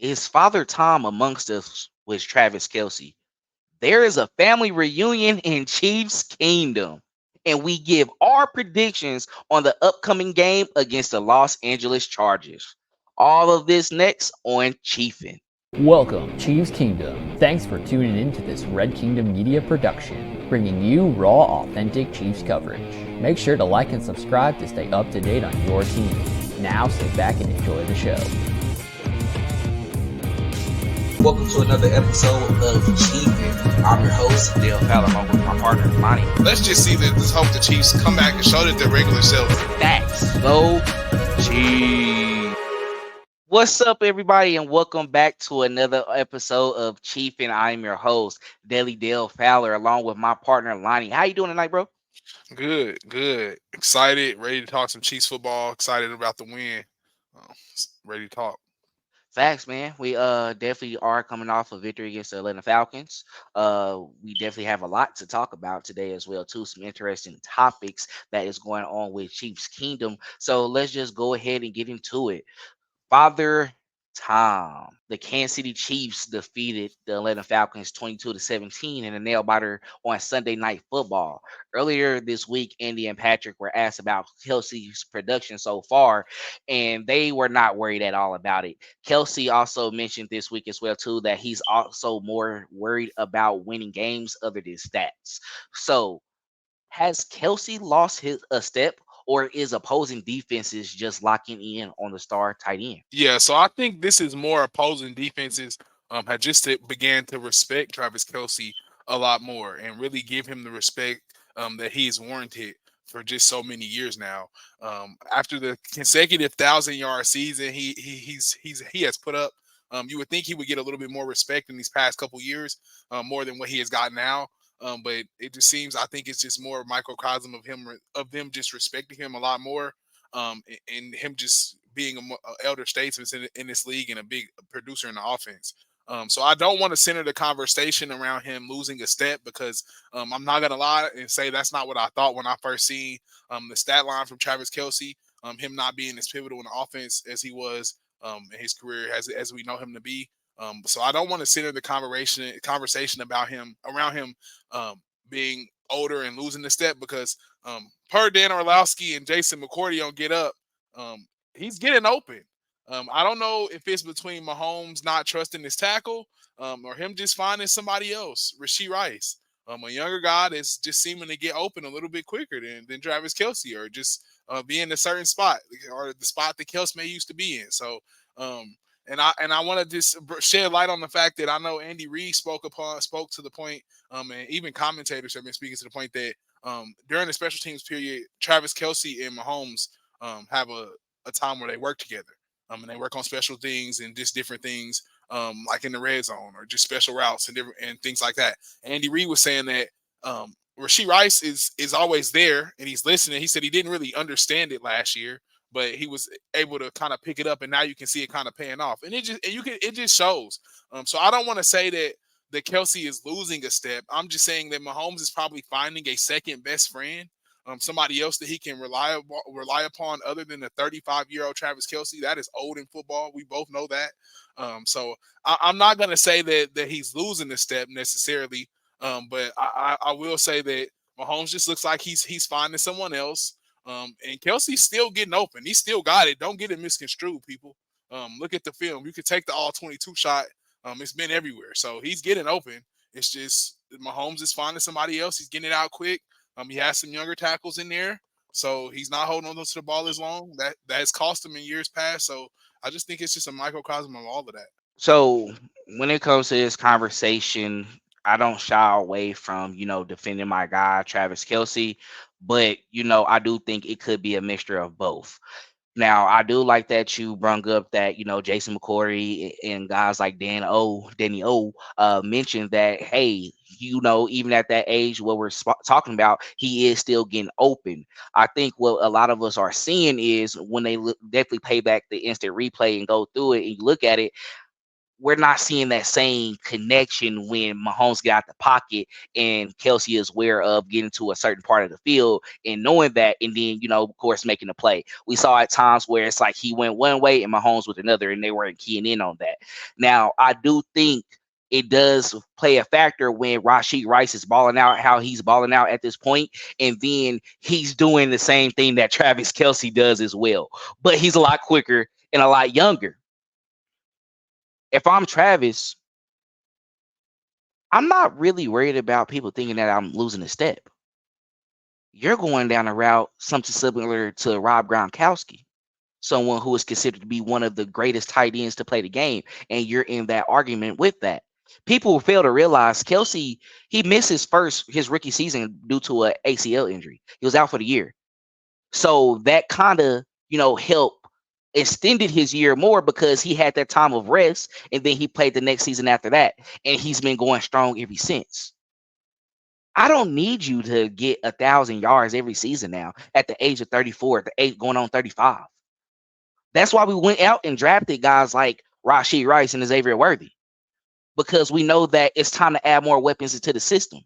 Is Father Tom amongst us with Travis Kelce? There is a family reunion in Chiefs Kingdom, and we give our predictions on the upcoming game against the Los Angeles Chargers. All of this next on Chiefin. Welcome, Chiefs Kingdom. Thanks for tuning in to this Red Kingdom Media production, bringing you raw, authentic Chiefs coverage. Make sure to like and subscribe to stay up to date on your team. Now sit back and enjoy the show. Welcome to another episode of Chiefin. I'm your host, Dale Fowler, along with my partner, Monty. Let's just see that. Let's hope the Chiefs come back and show that they're regular self. Facts. Go Chiefs. What's up, everybody, and welcome back to another episode of Chiefin. I'm your host, Dale Fowler, along with my partner, Lonnie. How you doing tonight, bro? Good. Excited, ready to talk some Chiefs football. Excited about the win. Ready to talk. Facts, man. We definitely are coming off a victory against the Atlanta Falcons. We definitely have a lot to talk about today as well, too. Some interesting topics that is going on with Chiefs Kingdom. So let's just go ahead and get into it. Father Tom, the Kansas City Chiefs defeated the Atlanta Falcons 22-17 in a nail biter on Sunday Night Football. Earlier this week, Andy and Patrick were asked about Kelce's production so far, and they were not worried at all about it. Kelce also mentioned this week as well, too, that he's also more worried about winning games other than stats. So, has Kelce lost a step, or is opposing defenses just locking in on the star tight end? Yeah, so I think this is more opposing defenses had just began to respect Travis Kelce a lot more and really give him the respect that he is warranted for just so many years now. After the consecutive 1,000-yard season he has put up, you would think he would get a little bit more respect in these past couple years, more than what he has got now. But it just seems, I think it's just more microcosm of them just respecting him a lot more, and him just being an elder statesman in this league and a big producer in the offense. So I don't want to center the conversation around him losing a step, because I'm not gonna lie and say that's not what I thought when I first seen the stat line from Travis Kelce. Him not being as pivotal in the offense as he was in his career as we know him to be. So I don't want to center the conversation about him around him being older and losing the step, because per Dan Orlowski and Jason McCourty on Get Up, he's getting open. I don't know if it's between Mahomes not trusting his tackle, or him just finding somebody else, Rashee Rice, a younger guy that's just seeming to get open a little bit quicker than Travis Kelce, or just be in a certain spot, or the spot that Kelce may used to be in. So, and I want to just shed light on the fact that I know Andy Reid spoke to the point, and even commentators have been speaking to the point that during the special teams period, Travis Kelce and Mahomes have a time where they work together, and they work on special things and just different things, like in the red zone or just special routes and things like that. Andy Reid was saying that Rashee Rice is always there and he's listening. He said he didn't really understand it last year, but he was able to kind of pick it up, and now you can see it kind of paying off, and it just shows. So I don't want to say that Kelce is losing a step. I'm just saying that Mahomes is probably finding a second best friend, somebody else that he can rely upon other than the 35-year-old Travis Kelce. That is old in football. We both know that. So I'm not going to say that he's losing the step necessarily, but I will say that Mahomes just looks like he's finding someone else. And Kelce's still getting open. He still got it. Don't get it misconstrued, people. Look at the film. You could take the all-22 shot. It's been everywhere. So he's getting open. It's just Mahomes is finding somebody else. He's getting it out quick. He has some younger tackles in there, so he's not holding on to the ball as long. That has cost him in years past. So I just think it's just a microcosm of all of that. So when it comes to this conversation, I don't shy away from, defending my guy, Travis Kelce, but, I do think it could be a mixture of both. Now, I do like that you brung up that, Jason McCourty and guys like Danny O, mentioned that, hey, even at that age, what we're talking about, he is still getting open. I think what a lot of us are seeing is when they definitely pay back the instant replay and go through it and you look at it, we're not seeing that same connection when Mahomes get out the pocket and Kelce is aware of getting to a certain part of the field and knowing that, and then, of course, making the play. We saw at times where it's like he went one way and Mahomes with another, and they weren't keying in on that. Now, I do think it does play a factor when Rashee Rice is balling out, how he's balling out at this point, and then he's doing the same thing that Travis Kelce does as well, but he's a lot quicker and a lot younger. If I'm Travis, I'm not really worried about people thinking that I'm losing a step. You're going down a route something similar to Rob Gronkowski, someone who is considered to be one of the greatest tight ends to play the game, and you're in that argument with that. People fail to realize Kelce, he missed his rookie season due to a ACL injury. He was out for the year. So that kind of, helped extended his year more because he had that time of rest, and then he played the next season after that, and he's been going strong ever since. I don't need you to get 1,000 yards every season now at the age of 34, at the age going on 35. That's why we went out and drafted guys like Rashee Rice and Xavier Worthy, because we know that it's time to add more weapons into the system.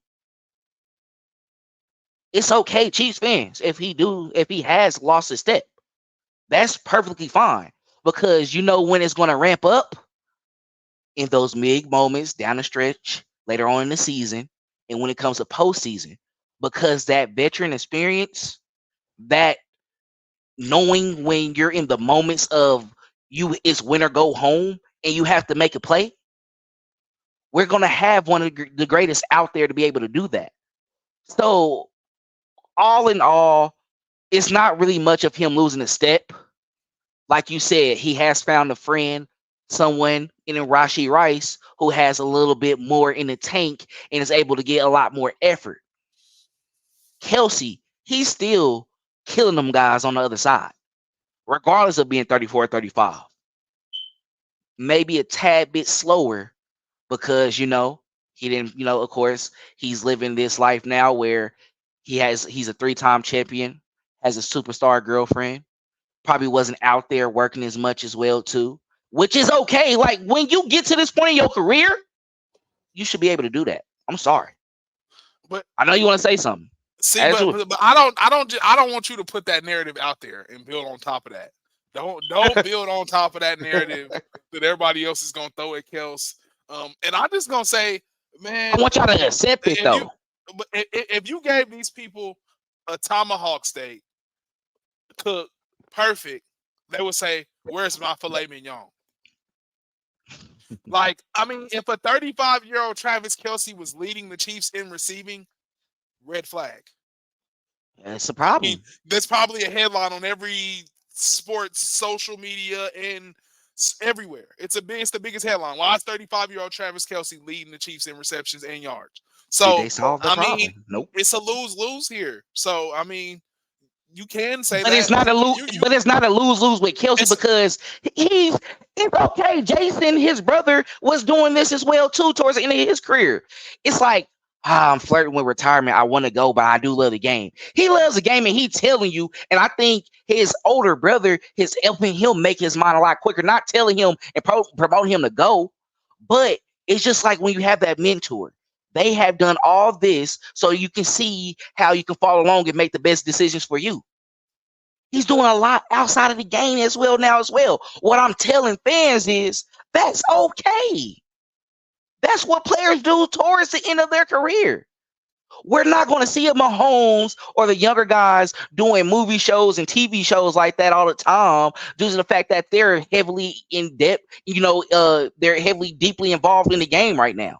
It's okay, Chiefs fans, if he has lost a step. That's perfectly fine, because you know when it's going to ramp up in those mid moments down the stretch later on in the season, and when it comes to postseason, because that veteran experience, that knowing when you're in the moments of it's win or go home and you have to make a play, we're going to have one of the greatest out there to be able to do that. So all in all, it's not really much of him losing a step. Like you said, he has found a friend, someone in Rashee Rice who has a little bit more in the tank and is able to get a lot more effort. Kelce, he's still killing them guys on the other side, regardless of being 34 or 35. Maybe a tad bit slower because, he didn't, of course, he's living this life now where he's a 3-time champion, has a superstar girlfriend, probably wasn't out there working as much as well too, which is okay. Like, when you get to this point in your career, you should be able to do that. I'm sorry, but I know you want to say something. See, but I don't want you to put that narrative out there and build on top of that. Don't build on top of that narrative that everybody else is gonna throw at Kels. And I'm just gonna say, man, I want y'all to accept it though. If you gave these people a tomahawk steak cooked perfect, they would say, "Where's my filet mignon?" Like, I mean, if a 35-year-old Travis Kelce was leading the Chiefs in receiving, red flag. It's a problem. I mean, that's probably a headline on every sports social media and everywhere. It's the biggest headline. Why is 35-year-old Travis Kelce leading the Chiefs in receptions and yards? So, did they solve the problem? Nope. It's a lose-lose here. So, I mean, you can say but that. It's not a lose. But it's not a lose-lose with Kelce because it's okay. Jason, his brother, was doing this as well too towards the end of his career. It's like, I'm flirting with retirement. I want to go, but I do love the game. He loves the game, and he's telling you. And I think his older brother is helping him make his mind a lot quicker, not telling him and promoting him to go. But it's just like when you have that mentor. They have done all this so you can see how you can follow along and make the best decisions for you. He's doing a lot outside of the game as well now as well. What I'm telling fans is that's okay. That's what players do towards the end of their career. We're not going to see a Mahomes or the younger guys doing movie shows and TV shows like that all the time due to the fact that they're heavily in depth, they're heavily deeply involved in the game right now.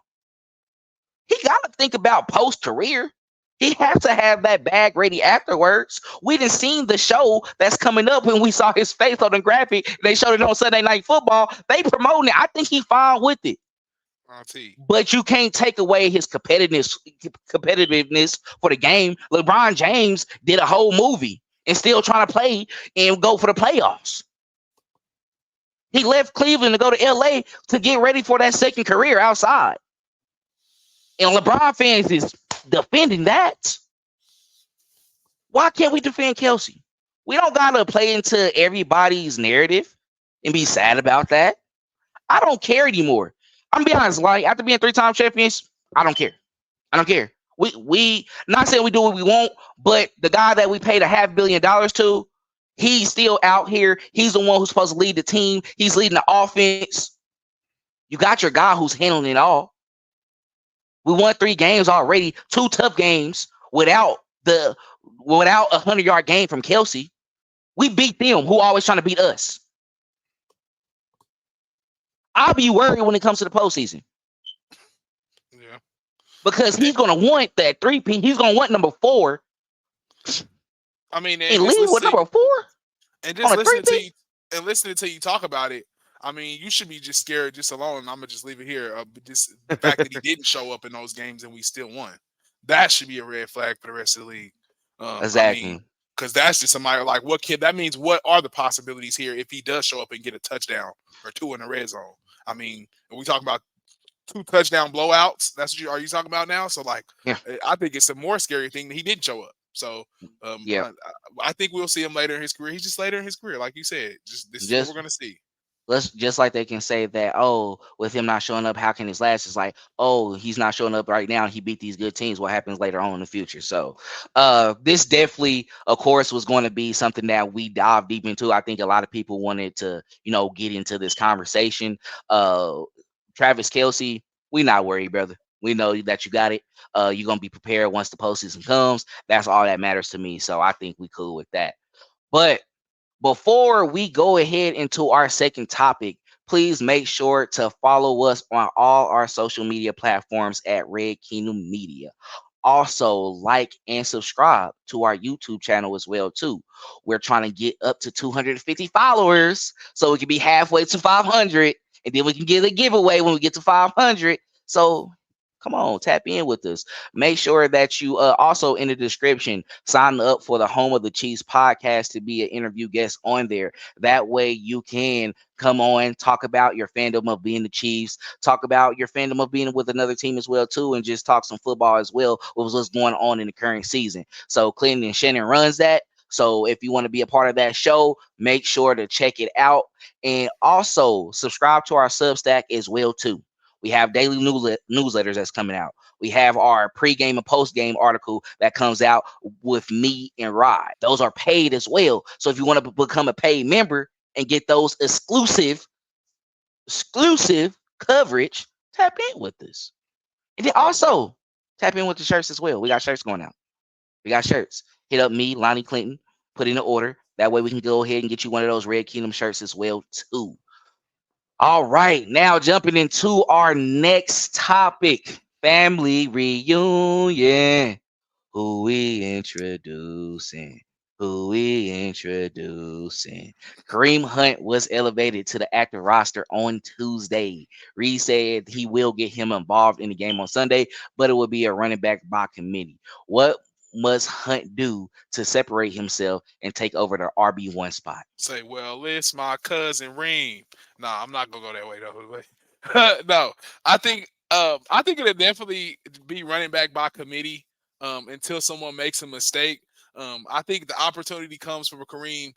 He got to think about post-career. He has to have that bag ready afterwards. We didn't see the show that's coming up when we saw his face on the graphic. They showed it on Sunday Night Football. They promoting it. I think he's fine with it. But you can't take away his competitiveness for the game. LeBron James did a whole movie and still trying to play and go for the playoffs. He left Cleveland to go to LA to get ready for that second career outside. And LeBron fans is defending that. Why can't we defend Kelce? We don't gotta play into everybody's narrative and be sad about that. I don't care anymore. I'm gonna be honest, like after being 3-time champions, I don't care. I don't care. We not saying we do what we want, but the guy that we paid $500 million to, he's still out here. He's the one who's supposed to lead the team. He's leading the offense. You got your guy who's handling it all. We won 3 games already, 2 tough games without 100-yard game from Kelce. We beat them who always trying to beat us. I'll be worried when it comes to the postseason. Yeah. Because he's gonna want that 3P. He's gonna want number 4. I mean, And leave with number 4 and on just a listening to 3P. you and listening to you talk about it. I mean, you should be just scared just alone. I'm gonna just leave it here. Just the fact that he didn't show up in those games and we still won, that should be a red flag for the rest of the league. I mean, Exactly. because that's just somebody like what kid. That means what are the possibilities here if he does show up and get a touchdown or 2 in the red zone? I mean, are we talking about 2 touchdown blowouts? That's what are you talking about now? So like, Yeah. I think it's a more scary thing that he didn't show up. So Yeah. I think we'll see him later in his career. He's just later in his career, like you said. Just this is what we're Just gonna see. let's just like they can say that, oh, with him not showing up, how can his last? It's like, oh, he's not showing up right now. He beat these good teams. What happens later on in the future? So this definitely, of course, was going to be something that we dive deep into. I think a lot of people wanted to, get into this conversation. Uh Travis Kelce, we not worried, brother. We know that you got it. You're gonna be prepared once the postseason comes. That's all that matters to me. So I think we cool with that. But before we go ahead into our second topic, please make sure to follow us on all our social media platforms at Red Kingdom Media. Also, like and subscribe to our YouTube channel as well too. We're trying to get up to 250 followers so we can be halfway to 500, and then we can get a giveaway when we get to 500. So come on, tap in with us. Make sure that you also in the description sign up for the Home of the Chiefs podcast to be an interview guest on there. That way you can come on, talk about your fandom of being the Chiefs, talk about your fandom of being with another team as well too, and just talk some football as well with what's going on in the current season. So Clinton and Shannon runs that. So if you want to be a part of that show, make sure to check it out, and also subscribe to our Substack as well too. We have daily newsletters that's coming out. We have our pregame and postgame article that comes out with me and Rod. Those are paid as well. So if you want to become a paid member and get those exclusive coverage, tap in with us. And then also tap in with the shirts as well. We got shirts going out. We got shirts. Hit up me, Lonnie Clinton, put in the order. That way we can go ahead and get you one of those Red Kingdom shirts as well too. All right, now jumping into our next topic, family reunion. Who we introducing? Who we introducing? Kareem Hunt was elevated to the active roster on Tuesday. Reid said he will get him involved in the game on Sunday, but it will be a running back by committee. What must Hunt do to separate himself and take over the RB1 spot? Say, well, it's my cousin Reem. Nah, I'm not gonna go that way though. No, I think it'll definitely be running back by committee until someone makes a mistake. I think the opportunity comes from Kareem,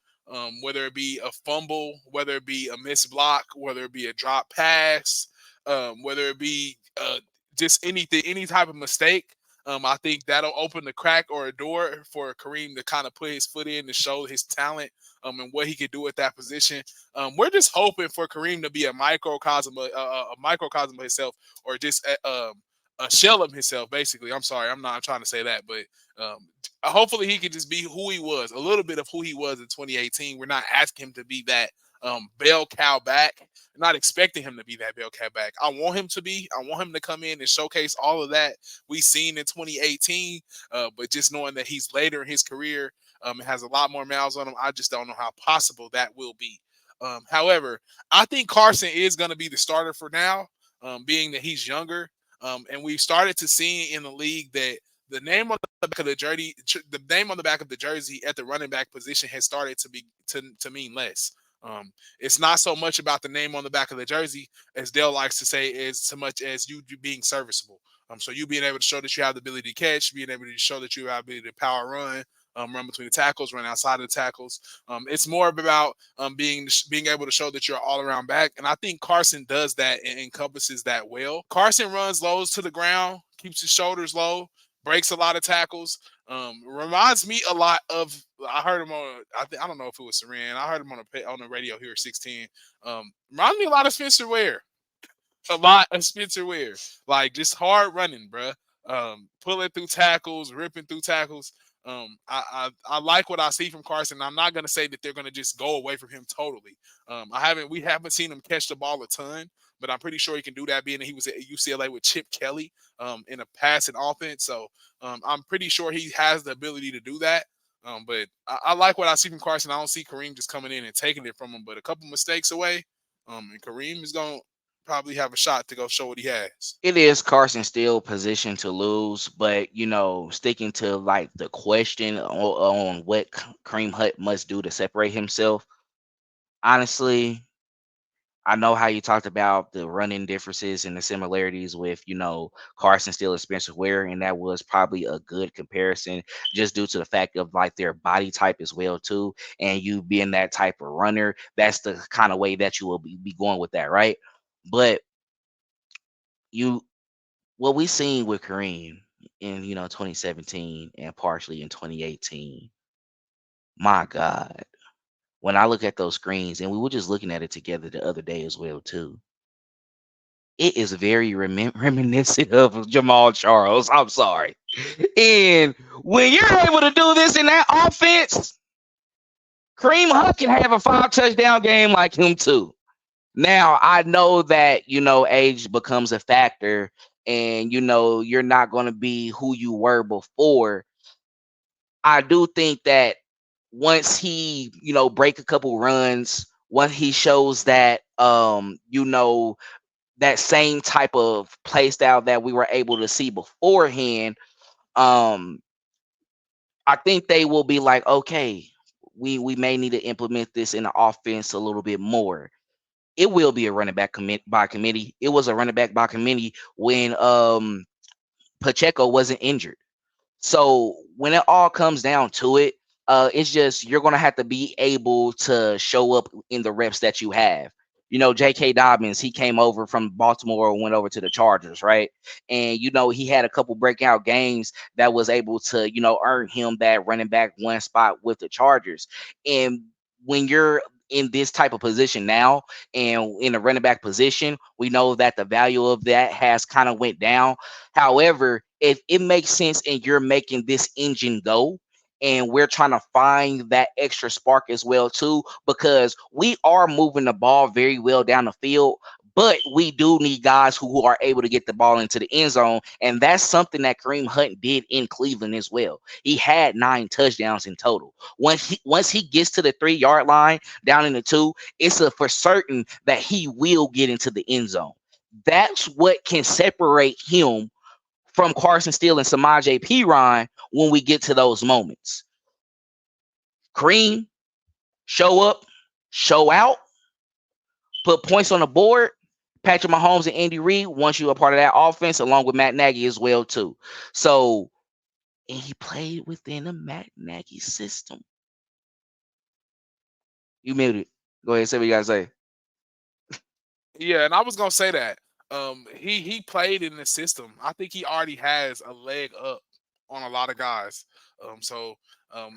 whether it be a fumble, whether it be a missed block, whether it be a drop pass, whether it be just anything, any type of mistake. I think that'll open the crack or a door for Kareem to kind of put his foot in to show his talent and what he could do at that position. We're just hoping for Kareem to be a microcosm of himself, or just a shell of himself. Basically, I'm sorry, I'm not trying to say that, but hopefully he can just be who he was, a little bit of who he was in 2018. We're not asking him to be that bell cow back. Not expecting him to be that bell cow back. I want him to be. I want him to come in and showcase all of that we seen in 2018. But just knowing that he's later in his career, has a lot more miles on him, I just don't know how possible that will be. However, I think Carson is going to be the starter for now, being that he's younger. And we've started to see in the league that the name on the back of the name on the back of the jersey at the running back position has started to mean less. It's not so much about the name on the back of the jersey, as Dale likes to say, as so much as you being serviceable. So you being able to show that you have the ability to catch, being able to show that you have the ability to power run, run between the tackles, run outside of the tackles. It's more about being able to show that you're an all around back, and I think Carson does that and encompasses that well. Carson runs lows to the ground, keeps his shoulders low, breaks a lot of tackles. Reminds me a lot of I heard him on I don't know if it was Saran. I heard him on the radio here at 16. Reminds me a lot of Spencer Ware. A lot of Spencer Ware. Like just hard running, bruh. Pulling through tackles, ripping through tackles. I like what I see from Carson. I'm not gonna say that they're gonna just go away from him totally. We haven't seen him catch the ball a ton, but I'm pretty sure he can do that. Being that he was at UCLA with Chip Kelly, in a passing offense, so I'm pretty sure he has the ability to do that. But I like what I see from Carson. I don't see Kareem just coming in and taking it from him, but a couple mistakes away, and Kareem is gonna probably have a shot to go show what he has. It is Carson still positioned to lose, but sticking to like the question on what Kareem Hunt must do to separate himself. Honestly, I know how you talked about the running differences and the similarities with, Carson Steele and Spencer Ware, and that was probably a good comparison just due to the fact of like their body type as well too, and you being that type of runner, that's the kind of way that you will be going with that, right? But you what we seen with Kareem in 2017 and partially in 2018, my God, when I look at those screens, and we were just looking at it together the other day as well too, it is very reminiscent of Jamal Charles. I'm sorry. And when you're able to do this in that offense, Kareem Hunt can have a 5 touchdown game like him too. Now, I know that, age becomes a factor, and, you're not going to be who you were before. I do think that once he, break a couple runs, once he shows that, that same type of play style that we were able to see beforehand, um, I think they will be like, okay, we may need to implement this in the offense a little bit more. It will be a running back by committee. It was a running back by committee when Pacheco wasn't injured. So when it all comes down to it, it's just you're gonna have to be able to show up in the reps that you have. J.K. Dobbins, he came over from Baltimore and went over to the Chargers, right? And he had a couple breakout games that was able to, earn him that running back one spot with the Chargers. And when you're in this type of position now and in a running back position, we know that the value of that has kind of went down. However, if it makes sense and you're making this engine go, and we're trying to find that extra spark as well too, because we are moving the ball very well down the field, but we do need guys who are able to get the ball into the end zone, and that's something that Kareem Hunt did in Cleveland as well. He had 9 touchdowns in total. Once he gets to the 3 yard line down in the two, it's a for certain that he will get into the end zone. That's what can separate him from Carson Steele and Samaj P. Ryan when we get to those moments. Kareem, show up, show out, put points on the board. Patrick Mahomes and Andy Reid want you a part of that offense, along with Matt Nagy as well too. So, and he played within the Matt Nagy system. You muted. Go ahead, say what you gotta say. Yeah, and I was gonna say that. He played in the system. I think he already has a leg up on a lot of guys. So I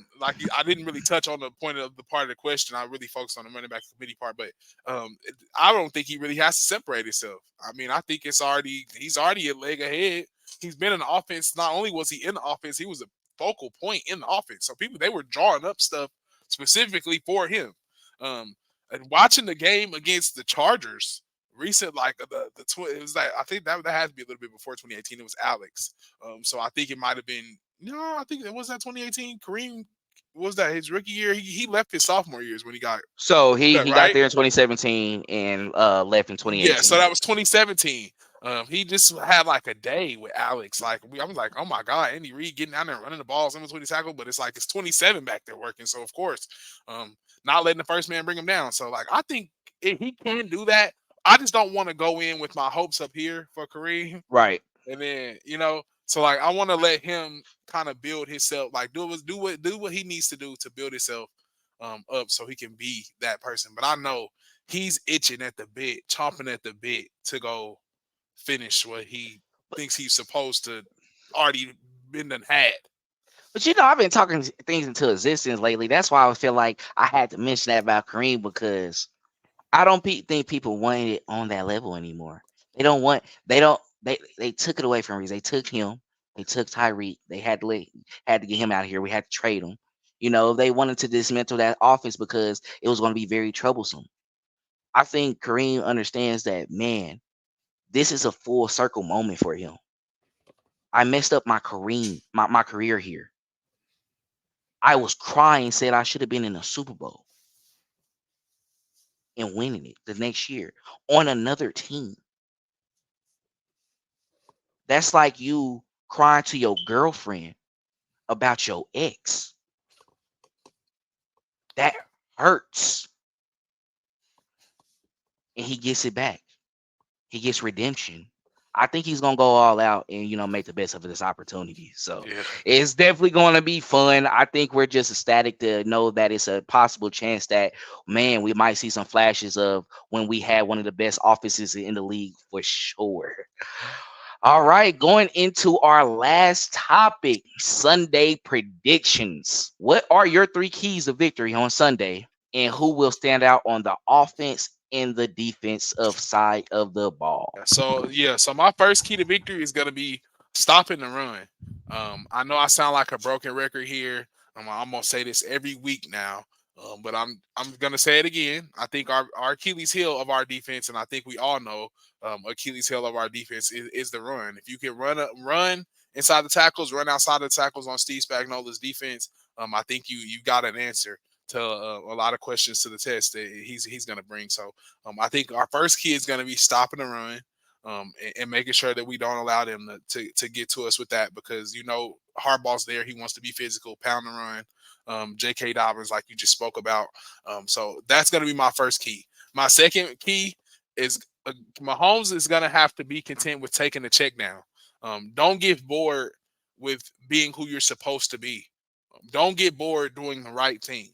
didn't really touch on the point of the part of the question. I really focused on the running back committee part, but I don't think he really has to separate himself. I mean, I think he's already a leg ahead. He's been in the offense. Not only was he in the offense, he was a focal point in the offense. So they were drawing up stuff specifically for him. And watching the game against the Chargers, recent like it was like I think that had to be a little bit before 2018. It was Alex. So I think it might have been I think it was that 2018. Kareem was that his rookie year. He left his sophomore years when he got So cut, he got right? there in 2017 and left in Yeah, so 2018. that was 2017. He just had like a day with Alex. I was like, oh my god, Andy Reid getting down there and running the balls in between the tackle, but it's like it's 27 back there working. So of course, not letting the first man bring him down. So like I think if he can do that, I just don't want to go in with my hopes up here for Kareem, Right. and then So like I want to let him kind of build himself, like do what he needs to do to build himself up so he can be that person. But I know he's itching at the bit, chomping at the bit to go finish what he thinks he's supposed to already been done had. But I've been talking things into existence lately. That's why I feel like I had to mention that about Kareem because I don't think people want it on that level anymore. They don't want. They don't. They took it away from Reed. They took him. They took Tyreek. They had to get him out of here. We had to trade him. They wanted to dismantle that offense because it was going to be very troublesome. I think Kareem understands that, man, this is a full circle moment for him. I messed up my career here. I was crying, said I should have been in a Super Bowl and winning it the next year on another team. That's like you crying to your girlfriend about your ex. That hurts. And he gets it back. He gets redemption. I think he's gonna go all out and make the best of this opportunity. So Yeah. it's definitely gonna be fun. I think we're just ecstatic to know that it's a possible chance that, man, we might see some flashes of when we had one of the best offenses in the league for sure. All right, going into our last topic, Sunday predictions. What are your three keys of victory on Sunday, and who will stand out on the offense and the defensive side of the ball? So my first key to victory is gonna be stopping the run. I know I sound like a broken record here. I'm gonna say this every week now, but I'm gonna say it again. I think our Achilles heel of our defense, and I think we all know Achilles heel of our defense is the run. If you can run inside the tackles, run outside the tackles on Steve Spagnuolo's defense, I think you got an answer to a lot of questions to the test that he's going to bring. So I think our first key is going to be stopping the run, and making sure that we don't allow them to get to us with that, because Harbaugh's there. He wants to be physical, pound and run. J.K. Dobbins, like you just spoke about. So that's going to be my first key. My second key is Mahomes is going to have to be content with taking the check down. Don't get bored with being who you're supposed to be. Don't get bored doing the right thing.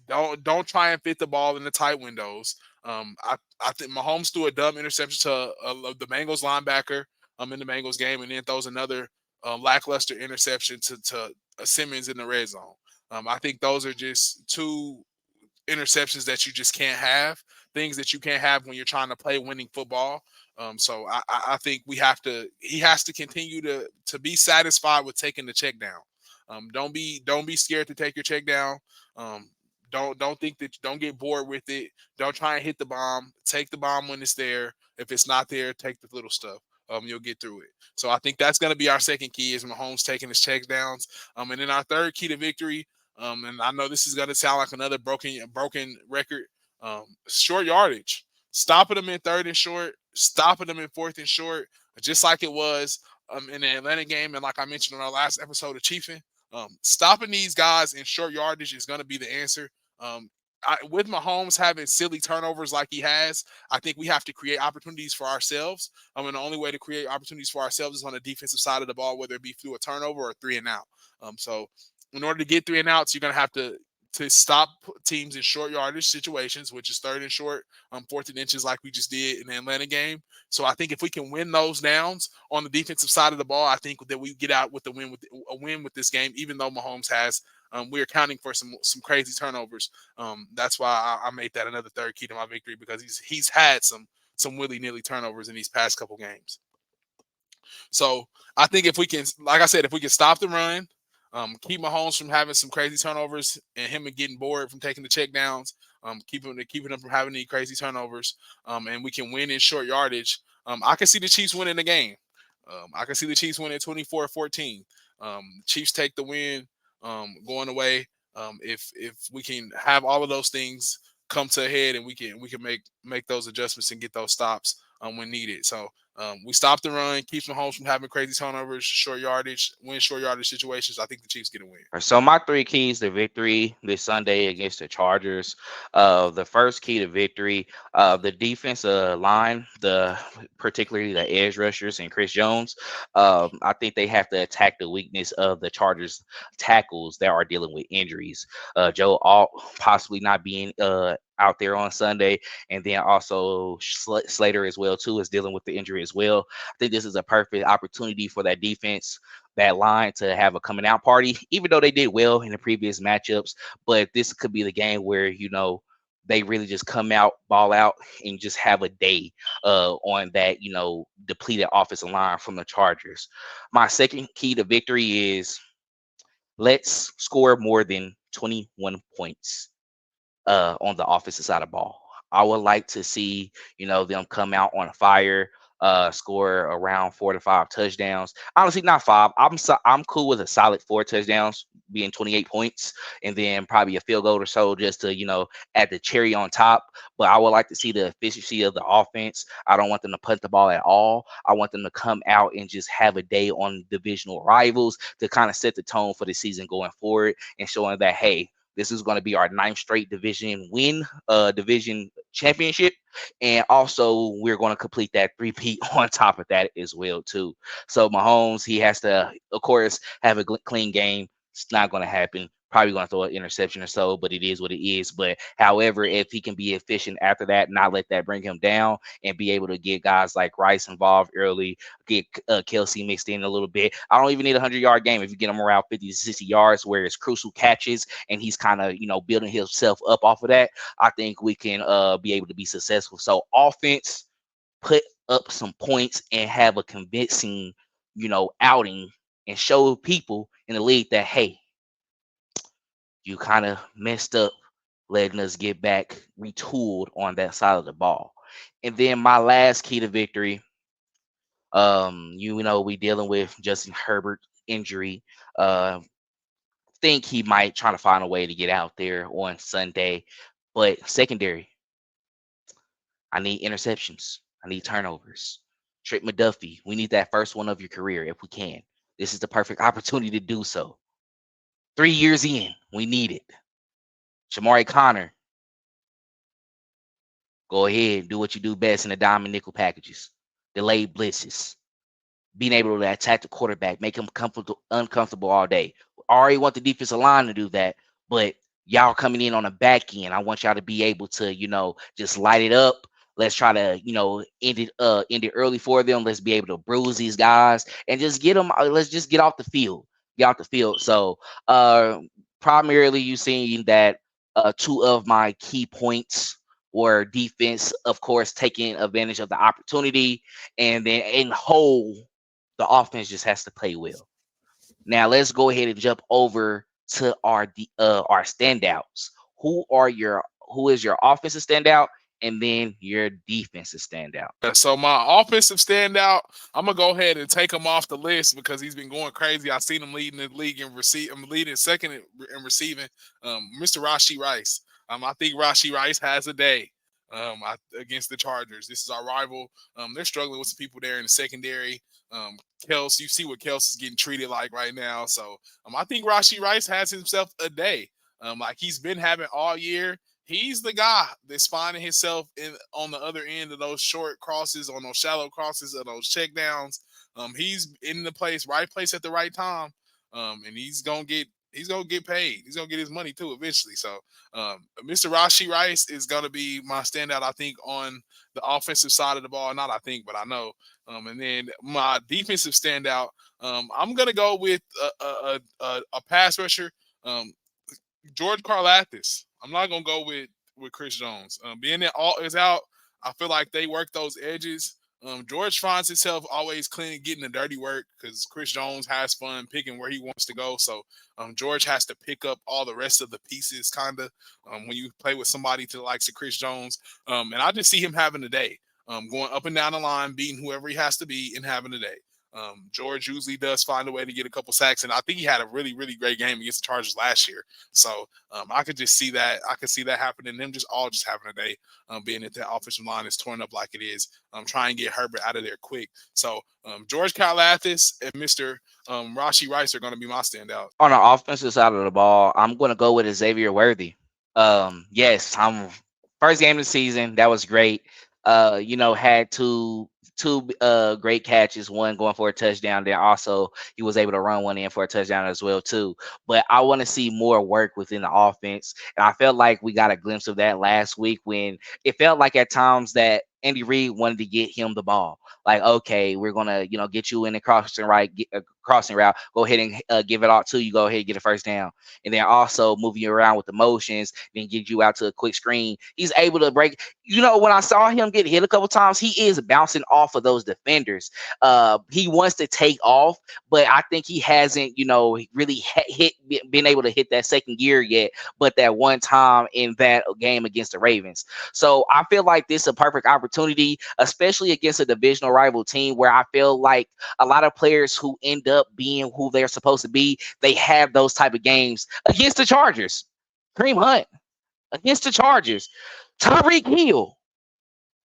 Don't try and fit the ball in the tight windows. I think Mahomes threw a dumb interception to the Bengals linebacker in the Bengals game, and then throws another lackluster interception to Simmons in the red zone. I think those are just two interceptions that you just can't have, things that you can't have when you're trying to play winning football. So I think he has to continue to be satisfied with taking the check down. Don't be scared to take your check down. Um, don't get bored with it. Don't try and hit the bomb. Take the bomb when it's there. If it's not there, take the little stuff. You'll get through it. So I think that's going to be our second key, is Mahomes taking his checks downs. And then our third key to victory. And I know this is going to sound like another broken record. Short yardage, stopping them in third and short, stopping them in fourth and short, just like it was in the Atlanta game, and like I mentioned on our last episode of Chiefin. Stopping these guys in short yardage is going to be the answer. With Mahomes having silly turnovers like he has, I think we have to create opportunities for ourselves. And the only way to create opportunities for ourselves is on the defensive side of the ball, whether it be through a turnover or 3-and-out. So in order to get 3-and-outs, you're going to have to stop teams in short yardage situations, which is third and short, fourth and inches, like we just did in the Atlanta game. So I think if we can win those downs on the defensive side of the ball, I think that we get out with a win with this game, even though Mahomes has. We're accounting for some crazy turnovers. That's why I made that another third key to my victory, because he's had some willy-nilly turnovers in these past couple games. So I think if we can, like I said, if we can stop the run, keep Mahomes from having some crazy turnovers, and him getting bored from taking the check downs, keeping them from having any crazy turnovers, and we can win in short yardage, I can see the Chiefs winning the game. I can see the Chiefs winning 24-14. Chiefs take the win, going away. If we can have all of those things come to a head, and we can make those adjustments and get those stops when needed. So We stop the run, keeps Mahomes from having crazy turnovers, short yardage, win short yardage situations. I think the Chiefs get a win. So my three keys to victory this Sunday against the Chargers. The first key to victory, the defensive line, the particularly the edge rushers and Chris Jones. I think they have to attack the weakness of the Chargers tackles that are dealing with injuries. Joe Alt possibly not being out there on Sunday, and then also Slater as well too is dealing with the injury as well. I think this is a perfect opportunity for that defense, that line, to have a coming out party, even though they did well in the previous matchups. But this could be the game where, they really just come out, ball out, and just have a day on that, depleted offensive line from the Chargers. My second key to victory is let's score more than 21 points on the offensive side of the ball. I would like to see, them come out on fire, score around 4 to 5 touchdowns. Honestly, not five. I'm cool with a solid 4 touchdowns, being 28 points, and then probably a field goal or so just to, add the cherry on top. But I would like to see the efficiency of the offense. I don't want them to punt the ball at all. I want them to come out and just have a day on divisional rivals to kind of set the tone for the season going forward, and showing that, hey, this is going to be our ninth straight division win, division championship, and also we're going to complete that three-peat on top of that as well too. So Mahomes, he has to, of course, have a clean game. It's not going to happen. Probably going to throw an interception or so, but it is what it is. But however, if he can be efficient after that, not let that bring him down, and be able to get guys like Rice involved early, get Kelce mixed in a little bit. I don't even need a 100-yard game if you get him around 50 to 60 yards, where it's crucial catches, and he's kind of, building himself up off of that. I think we can be able to be successful. So offense, put up some points and have a convincing, outing, and show people in the league that, hey, you kind of messed up letting us get back retooled on that side of the ball. And then my last key to victory, we dealing with Justin Herbert injury. Think he might try to find a way to get out there on Sunday, but secondary, I need interceptions. I need turnovers. Trent McDuffie, we need that first one of your career if we can. This is the perfect opportunity to do so. 3 years in, we need it. Shamari Connor, go ahead, do what you do best in the diamond nickel packages, delayed blitzes, being able to attack the quarterback, make him uncomfortable all day. I already want the defensive line to do that, but y'all coming in on the back end, I want y'all to be able to, just light it up. Let's try to, end it early for them. Let's be able to bruise these guys and just get them. Let's just get off the field. Get off the field. So, primarily, you seeing that two of my key points were defense, of course, taking advantage of the opportunity, and then in whole, the offense just has to play well. Now let's go ahead and jump over to our standouts. Who is your offensive standout, and then your defensive standout? So my offensive standout, I'm gonna go ahead and take him off the list because he's been going crazy. I've seen him leading the league in receive. I'm leading second in receiving. Mr. Rashee Rice. I think Rashee Rice has a day. Against the Chargers. This is our rival. They're struggling with some people there in the secondary. Kelce, you see what Kelce is getting treated like right now. So I think Rashee Rice has himself a day. Like he's been having all year. He's the guy that's finding himself on the other end of those short crosses, on those shallow crosses, or those check downs. He's in the right place at the right time. And he's gonna get paid. He's gonna get his money too eventually. So Mr. Rashee Rice is gonna be my standout, I think, on the offensive side of the ball. Not I think, but I know. And then my defensive standout, I'm gonna go with a pass rusher. George Karlaftis. I'm not gonna go with Chris Jones. Being that all is out, I feel like they work those edges. George finds himself always clean, getting the dirty work because Chris Jones has fun picking where he wants to go. So George has to pick up all the rest of the pieces, kind of, when you play with somebody to the likes of Chris Jones. And I just see him having a day, going up and down the line, beating whoever he has to be, and having a day. George usually does find a way to get a couple sacks, and I think he had a really, really great game against the Chargers last year. So I could just see that. I could see that happening. Them just all just having a day, being that that offensive line is torn up like it is. Try and get Herbert out of there quick. So George Karlaftis and Mr. Rashi Rice are going to be my standout. On the offensive side of the ball, I'm going to go with Xavier Worthy. Yes, I'm first game of the season. That was great. Had two great catches, one going for a touchdown. Then also he was able to run one in for a touchdown as well too. But I want to see more work within the offense, and I felt like we got a glimpse of that last week when it felt like at times that Andy Reid wanted to get him the ball. Like, okay, we're gonna get you in the crossing route. Go ahead and give it all to you. Go ahead and get a first down, and then also moving you around with the motions, then get you out to a quick screen. He's able to break. When I saw him get hit a couple times, he is bouncing off of those defenders. He wants to take off, but I think he hasn't, really been able to hit that second gear yet. But that one time in that game against the Ravens, so I feel like this is a perfect opportunity, especially against a divisional rival team, where I feel like a lot of players who end up being who they're supposed to be, they have those type of games against the Chargers. Kareem Hunt against the Chargers. Tyreek Hill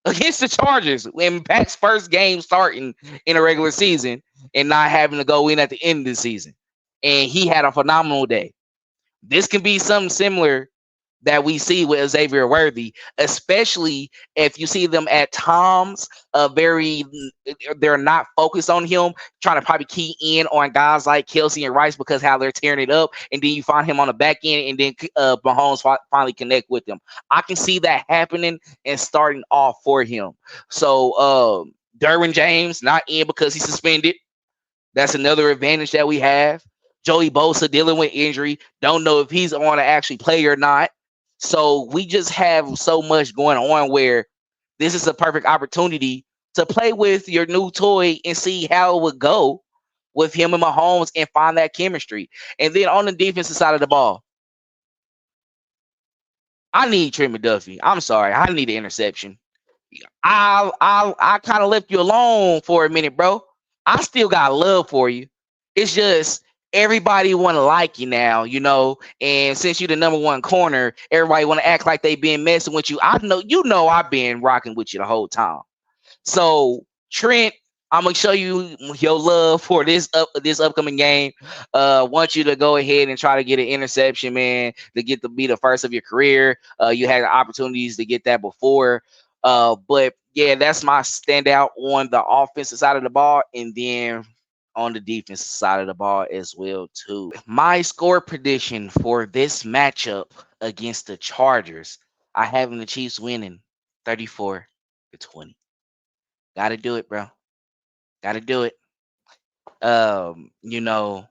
against the Chargers in Pat's first game starting in a regular season and not having to go in at the end of the season. And he had a phenomenal day. This can be something similar that we see with Xavier Worthy, especially if you see them at times they're not focused on him, trying to probably key in on guys like Kelce and Rice because how they're tearing it up, and then you find him on the back end, and then Mahomes finally connect with him. I can see that happening and starting off for him. So Derwin James not in because he's suspended. That's another advantage that we have. Joey Bosa dealing with injury. Don't know if he's going to actually play or not. So we just have so much going on where this is a perfect opportunity to play with your new toy and see how it would go with him and Mahomes and find that chemistry. And then on the defensive side of the ball, I need Trent McDuffie. I'm sorry. I need an interception. I kind of left you alone for a minute, bro. I still got love for you. It's just everybody want to like you now, And since you're the number one corner, everybody want to act like they been messing with you. I know, I've been rocking with you the whole time. So Trent, I'm gonna show you your love for this upcoming game. Want you to go ahead and try to get an interception, man, to get to be the first of your career. You had opportunities to get that before. But yeah, that's my standout on the offensive side of the ball, and then on the defensive side of the ball as well too. My score prediction for this matchup against the Chargers, I have the Chiefs winning 34-20. Got to do it, bro. Got to do it. Um, you know,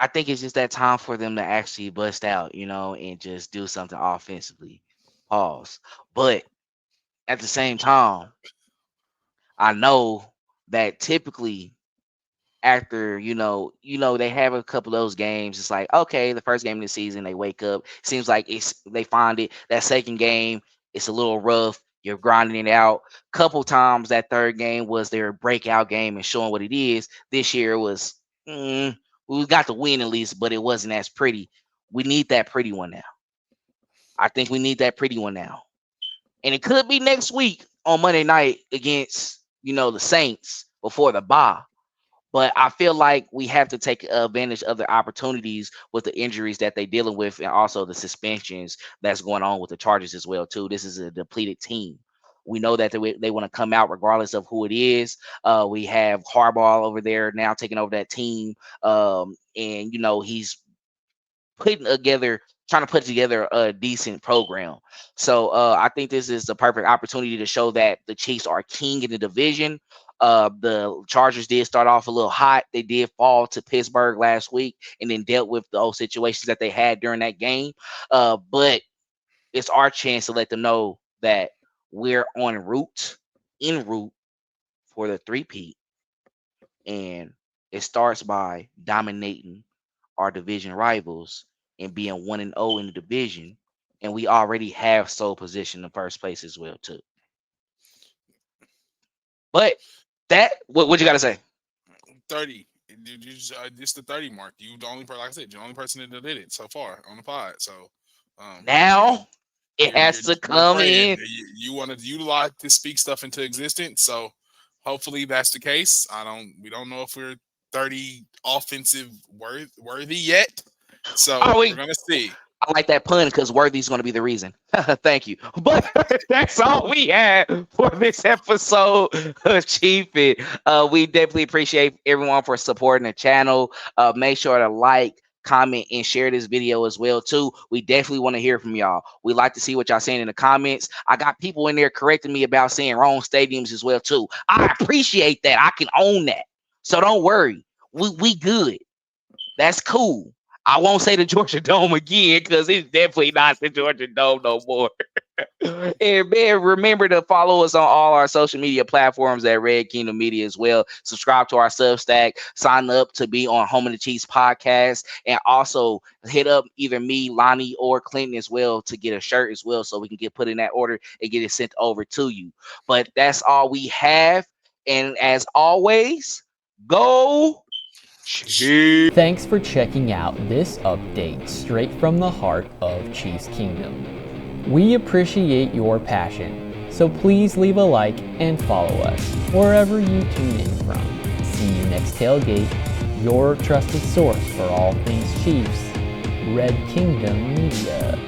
I think it's just that time for them to actually bust out, and just do something offensively. Pause. But at the same time, I know that typically after they have a couple of those games, it's like, okay, the first game of the season they wake up, seems like they find it. That second game, it's a little rough, you're grinding it out. Couple times that third game was their breakout game and showing what it is. This year it was we got the win at least, but it wasn't as pretty. We need that pretty one now. I think we need that pretty one now, and it could be next week on Monday night against the Saints before the bye. But I feel like we have to take advantage of the opportunities with the injuries that they're dealing with, and also the suspensions that's going on with the Chargers as well too. This is a depleted team. We know that they want to come out regardless of who it is. We have Harbaugh over there now taking over that team, and he's trying to put together a decent program. So I think this is the perfect opportunity to show that the Chiefs are king in the division. The Chargers did start off a little hot. They did fall to Pittsburgh last week and then dealt with those situations that they had during that game. But it's our chance to let them know that we're en route for the three-peat. And it starts by dominating our division rivals and being 1-0 in the division, and we already have sole position in first place as well too. But What you got to say? 30. Just the 30 mark. You the only person, like I said, you're the only person that did it so far on the pod. So, again, Now it has to you're come praying. in. You want to utilize to speak stuff into existence. So, hopefully that's the case. We don't know if we're 30 offensive worthy yet. So Are we're we? gonna see. I like that pun because Worthy's going to be the reason. Thank you. But that's all we had for this episode of Chiefin. We definitely appreciate everyone for supporting the channel. Make sure to like, comment, and share this video as well too. We definitely want to hear from y'all. We like to see what y'all saying in the comments. I got people in there correcting me about saying wrong stadiums as well too. I appreciate that. I can own that. So don't worry. We good. That's cool. I won't say the Georgia Dome again because it's definitely not the Georgia Dome no more. And man, remember to follow us on all our social media platforms at Red Kingdom Media as well. Subscribe to our Substack, sign up to be on Home of the Chiefs podcast, and also hit up either me, Lonnie, or Clinton as well to get a shirt as well so we can get put in that order and get it sent over to you. But that's all we have. And as always, go Chiefs. Thanks for checking out this update straight from the heart of Chiefs Kingdom. We appreciate your passion, so please leave a like and follow us wherever you tune in from. See you next tailgate, your trusted source for all things Chiefs, Red Kingdom Media.